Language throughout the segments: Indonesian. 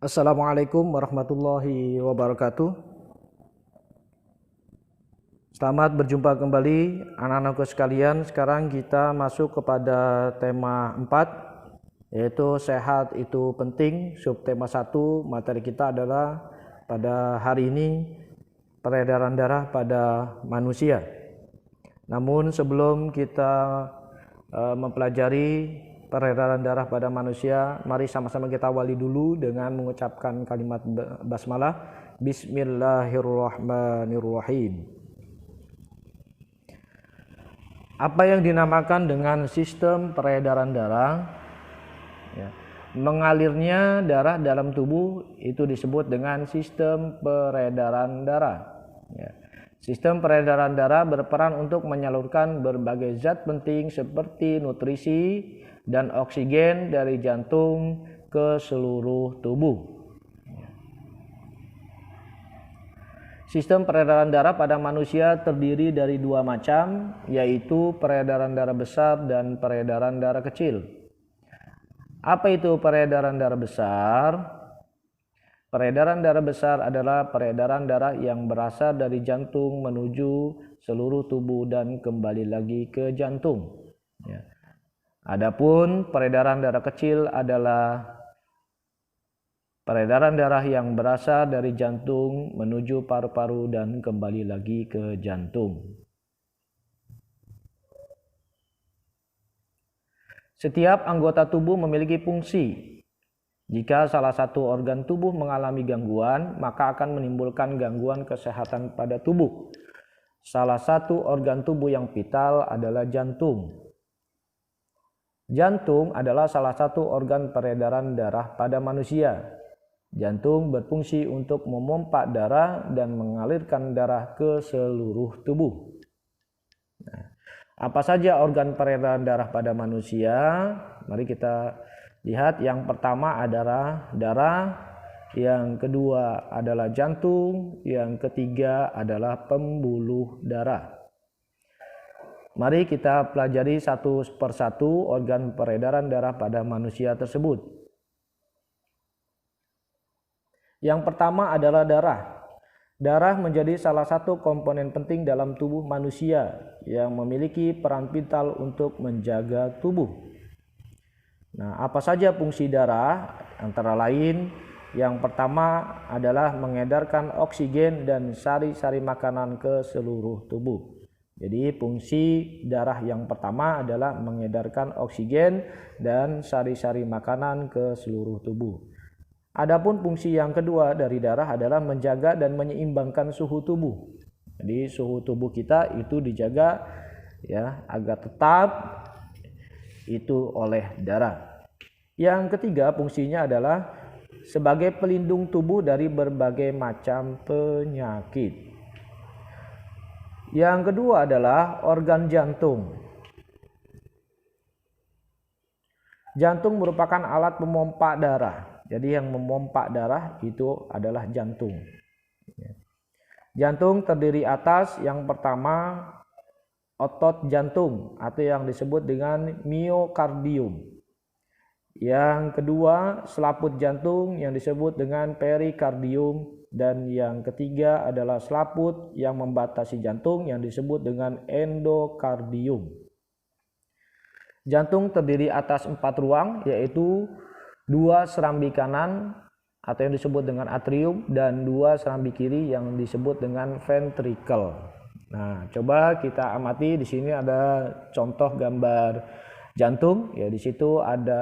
Assalamualaikum warahmatullahi wabarakatuh. Selamat berjumpa kembali anak-anakku sekalian. Sekarang kita masuk kepada tema 4, yaitu sehat itu penting. Subtema 1 materi kita adalah pada hari ini peredaran darah pada manusia. Namun sebelum kita mempelajari peredaran darah pada manusia, mari sama-sama kita awali dulu dengan mengucapkan kalimat basmalah. Bismillahirrahmanirrahim. Apa yang dinamakan dengan sistem peredaran darah? Mengalirnya darah dalam tubuh itu disebut dengan sistem peredaran darah. Sistem peredaran darah berperan untuk menyalurkan berbagai zat penting seperti nutrisi dan oksigen dari jantung ke seluruh tubuh. Sistem peredaran darah pada manusia terdiri dari dua macam, yaitu peredaran darah besar dan peredaran darah kecil. Apa itu peredaran darah besar? Peredaran darah besar adalah peredaran darah yang berasal dari jantung menuju seluruh tubuh dan kembali lagi ke jantung. Adapun peredaran darah kecil adalah peredaran darah yang berasal dari jantung menuju paru-paru dan kembali lagi ke jantung. Setiap anggota tubuh memiliki fungsi. Jika salah satu organ tubuh mengalami gangguan, maka akan menimbulkan gangguan kesehatan pada tubuh. Salah satu organ tubuh yang vital adalah jantung. Jantung adalah salah satu organ peredaran darah pada manusia. Jantung berfungsi untuk memompa darah dan mengalirkan darah ke seluruh tubuh. Apa saja organ peredaran darah pada manusia? Mari kita lihat. Yang pertama adalah darah, yang kedua adalah jantung, yang ketiga adalah pembuluh darah. Mari kita pelajari satu persatu organ peredaran darah pada manusia tersebut. Yang pertama adalah darah. Darah menjadi salah satu komponen penting dalam tubuh manusia yang memiliki peran vital untuk menjaga tubuh. Nah, apa saja fungsi darah? Antara lain, yang pertama adalah mengedarkan oksigen dan sari-sari makanan ke seluruh tubuh. Jadi fungsi darah yang pertama adalah mengedarkan oksigen dan sari-sari makanan ke seluruh tubuh. Adapun fungsi yang kedua dari darah adalah menjaga dan menyeimbangkan suhu tubuh. Jadi suhu tubuh kita itu dijaga agar tetap itu oleh darah. Yang ketiga fungsinya adalah sebagai pelindung tubuh dari berbagai macam penyakit. Yang kedua adalah organ jantung. Jantung merupakan alat pemompa darah. Jadi yang memompa darah itu adalah jantung. Jantung terdiri atas yang pertama otot jantung atau yang disebut dengan miokardium. Yang kedua selaput jantung yang disebut dengan perikardium, dan yang ketiga adalah selaput yang membatasi jantung yang disebut dengan endokardium. Jantung terdiri atas 4 ruang, yaitu 2 serambi kanan atau yang disebut dengan atrium dan 2 serambi kiri yang disebut dengan ventricle. Nah, coba kita amati. Di sini ada contoh gambar jantung. Di situ ada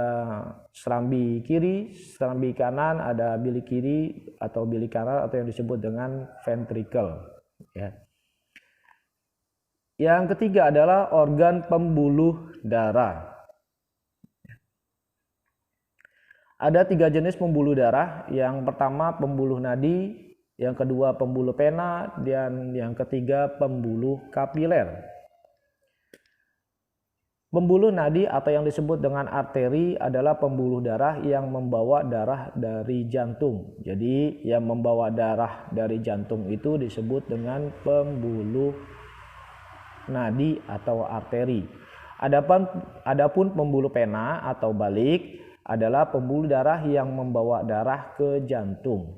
serambi kiri, serambi kanan, ada bilik kiri atau bilik kanan atau yang disebut dengan ventricle. Yang ketiga adalah organ pembuluh darah. Ada 3 jenis pembuluh darah. Yang pertama pembuluh nadi, yang kedua pembuluh pena, dan yang ketiga pembuluh kapiler. Pembuluh nadi atau yang disebut dengan arteri adalah pembuluh darah yang membawa darah dari jantung. Jadi yang membawa darah dari jantung itu disebut dengan pembuluh nadi atau arteri. Adapun pembuluh pena atau balik adalah pembuluh darah yang membawa darah ke jantung.